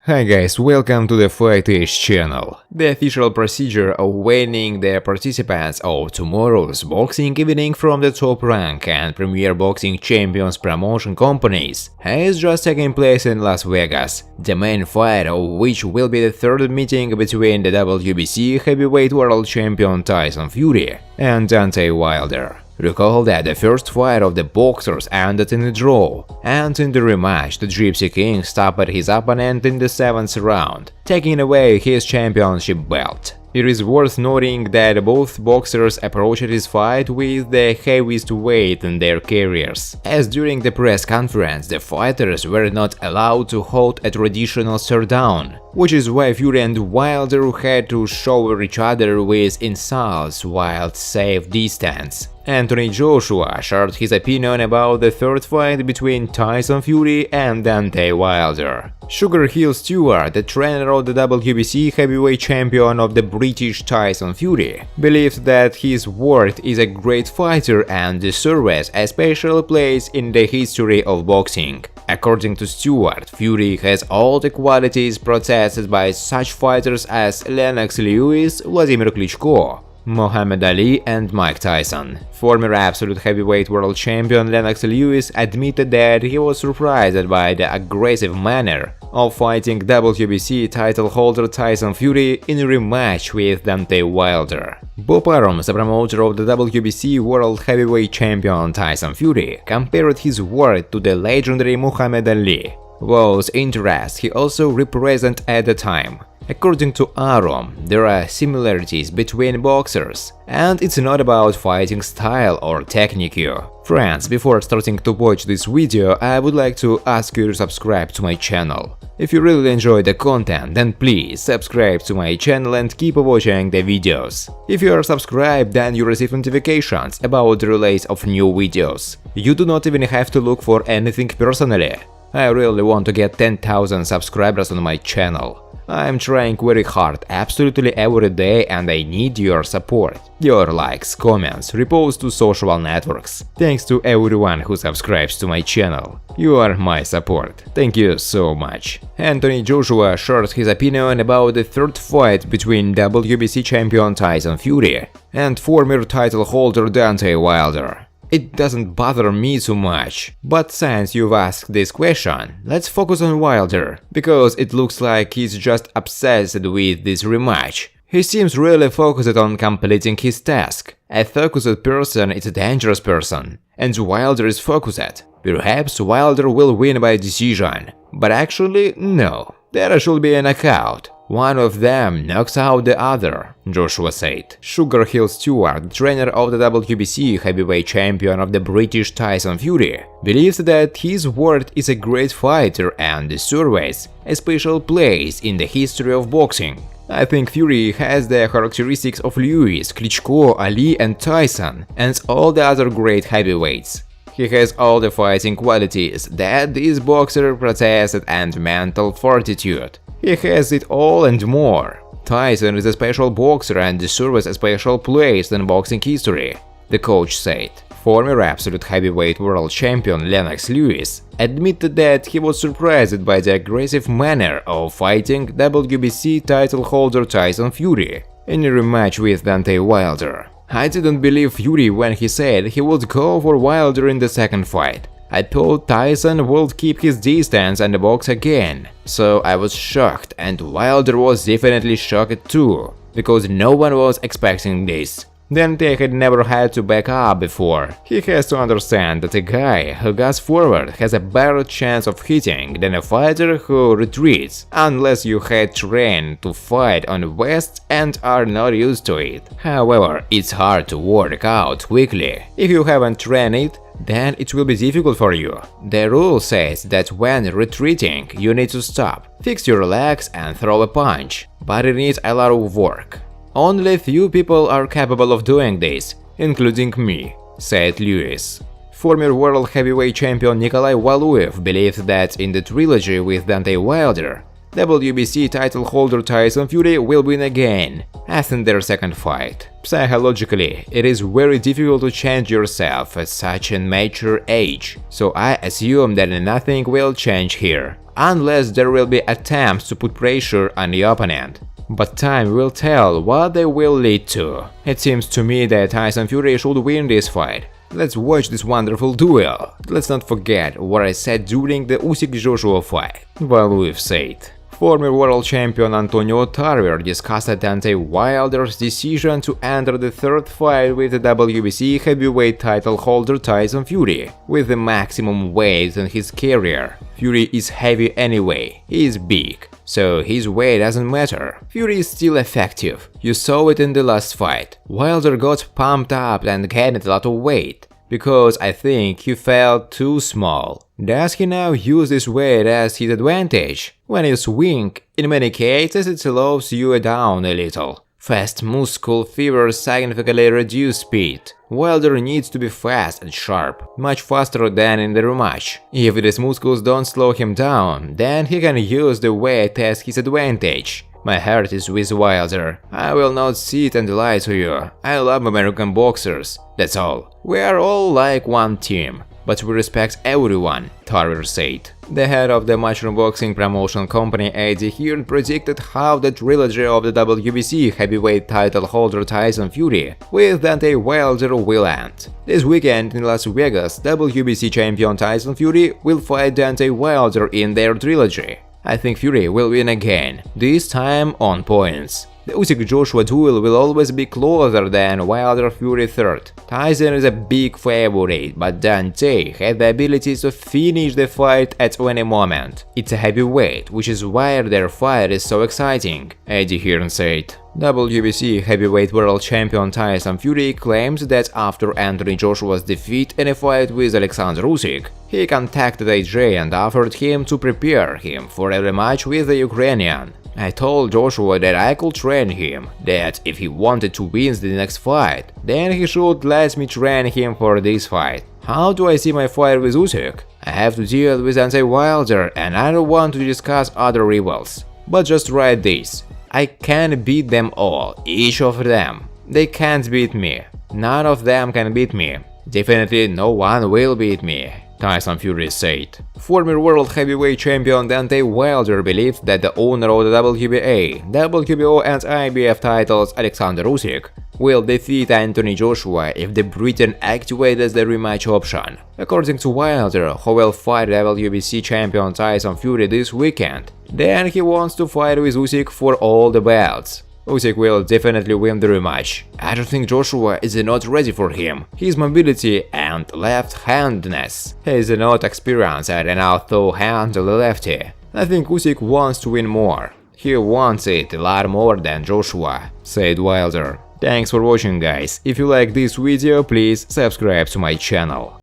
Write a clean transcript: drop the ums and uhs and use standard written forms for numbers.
Hi guys, welcome to the Fight-ish channel. The official procedure of weighing the participants of tomorrow's boxing evening from the top rank and premier boxing champions promotion companies has just taken place in Las Vegas, the main fight of which will be the third meeting between the WBC heavyweight world champion Tyson Fury and Deontay Wilder. Recall that the first fight of the boxers ended in a draw, and in the rematch the Gypsy King stopped his opponent in the 7th round, taking away his championship belt. It is worth noting that both boxers approached this fight with the heaviest weight in their careers, as during the press conference the fighters were not allowed to hold a traditional stare-down, which is why Fury and Wilder had to shower each other with insults while safe distance. Anthony Joshua shared his opinion about the third fight between Tyson Fury and Deontay Wilder. Sugar Hill Stewart, the trainer of the WBC heavyweight champion of the British Tyson Fury, believes that his word is a great fighter and deserves a special place in the history of boxing. According to Stewart, Fury has all the qualities possessed by such fighters as Lennox Lewis, Vladimir Klitschko, Muhammad Ali and Mike Tyson. Former absolute heavyweight world champion Lennox Lewis admitted that he was surprised by the aggressive manner of fighting WBC title holder Tyson Fury in a rematch with Deontay Wilder. Bob Arum, the promoter of the WBC world heavyweight champion Tyson Fury, compared his word to the legendary Muhammad Ali, whose interests he also represented at the time. According to Arum, there are similarities between boxers, and it's not about fighting style or technique. Friends, before starting to watch this video, I would like to ask you to subscribe to my channel. If you really enjoy the content, then please subscribe to my channel and keep watching the videos. If you are subscribed, then you receive notifications about the release of new videos. You do not even have to look for anything personally. I really want to get 10,000 subscribers on my channel. I'm trying very hard absolutely every day and I need your support. Your likes, comments, reposts to social networks. Thanks to everyone who subscribes to my channel. You are my support. Thank you so much. Anthony Joshua shared his opinion about the third fight between WBC champion Tyson Fury and former title holder Deontay Wilder. It doesn't bother me too much, but since you've asked this question, let's focus on Wilder, because it looks like he's just obsessed with this rematch. He seems really focused on completing his task. A focused person is a dangerous person, and Wilder is focused. Perhaps Wilder will win by decision, but actually no, there should be a knockout. One of them knocks out the other, Joshua said. Sugar Hill Stewart, trainer of the WBC heavyweight champion of the British Tyson Fury, believes that his word is a great fighter and deserves a special place in the history of boxing. I think Fury has the characteristics of Lewis, Klitschko, Ali and Tyson, and all the other great heavyweights. He has all the fighting qualities that this boxer possessed and mental fortitude. He has it all and more. Tyson is a special boxer and deserves a special place in boxing history, the coach said. Former absolute heavyweight world champion Lennox Lewis admitted that he was surprised by the aggressive manner of fighting WBC title holder Tyson Fury in a rematch with Deontay Wilder. I didn't believe Fury when he said he would go for Wilder in the second fight. I thought Tyson would keep his distance and box again, so I was shocked, and Wilder was definitely shocked too, because no one was expecting this. Deontay had never had to back up before. He has to understand that a guy who goes forward has a better chance of hitting than a fighter who retreats, unless you had trained to fight on West and are not used to it. However, it's hard to work out quickly. If you haven't trained it, then it will be difficult for you. The rule says that when retreating, you need to stop, fix your legs and throw a punch, but it needs a lot of work. Only few people are capable of doing this, including me, said Lewis. Former world heavyweight champion Nikolai Valuev believes that in the trilogy with Deontay Wilder, WBC title holder Tyson Fury will win again, as in their second fight. Psychologically, it is very difficult to change yourself at such a mature age, so I assume that nothing will change here. unless there will be attempts to put pressure on the opponent. But time will tell what they will lead to. It seems to me that Tyson Fury should win this fight. Let's watch this wonderful duel. Let's not forget what I said during the Usyk-Joshua fight. Well, we've said. Former world champion Antonio Tarver discussed Deontay Wilder's decision to enter the third fight with the WBC heavyweight title holder Tyson Fury, with the maximum weight in his career. Fury is heavy anyway, he is big, so his weight doesn't matter. Fury is still effective, you saw it in the last fight. Wilder got pumped up and gained a lot of weight, because I think he felt too small. Does he now use this weight as his advantage? When you swing, in many cases it slows you down a little. Fast muscle fibers significantly reduce speed. Wilder needs to be fast and sharp, much faster than in the rematch. If these muscles don't slow him down, then he can use the weight as his advantage. My heart is with Wilder. I will not sit and lie to you. I love American boxers, that's all. We are all like one team. But we respect everyone, Tarver said. The head of the Matchroom Boxing promotion company Eddie Hearn predicted how the trilogy of the WBC heavyweight title holder Tyson Fury with Deontay Wilder will end. This weekend in Las Vegas, WBC champion Tyson Fury will fight Deontay Wilder in their trilogy. I think Fury will win again, this time on points. The Usyk-Joshua duel will always be closer than Wilder-Fury third. Tyson is a big favorite, but Deontay had the ability to finish the fight at any moment. It's a heavyweight, which is why their fight is so exciting, Eddie Hearn said. WBC heavyweight world champion Tyson Fury claims that after Anthony Joshua's defeat in a fight with Alexander Usyk, he contacted AJ and offered him to prepare him for a rematch with the Ukrainian. I told Joshua that I could train him, that if he wanted to win the next fight, then he should let me train him for this fight. How do I see my fight with Usyk? I have to deal with Deontay Wilder and I don't want to discuss other rivals. But just write this. I can beat them all, each of them. They can't beat me. None of them can beat me. Definitely no one will beat me, Tyson Fury said. Former world heavyweight champion Deontay Wilder believed that the owner of the WBA, WBO and IBF titles Alexander Usyk will defeat Anthony Joshua if the Briton activates the rematch option. According to Wilder, who will fight WBC champion Tyson Fury this weekend, then he wants to fight with Usyk for all the belts. Usyk will definitely win the rematch. I don't think Joshua is not ready for him. His mobility and left-handedness. He is not experienced enough to handle the lefty. I think Usyk wants to win more. He wants it a lot more than Joshua, said Wilder. Thanks for watching, guys. If you like this video, please subscribe to my channel.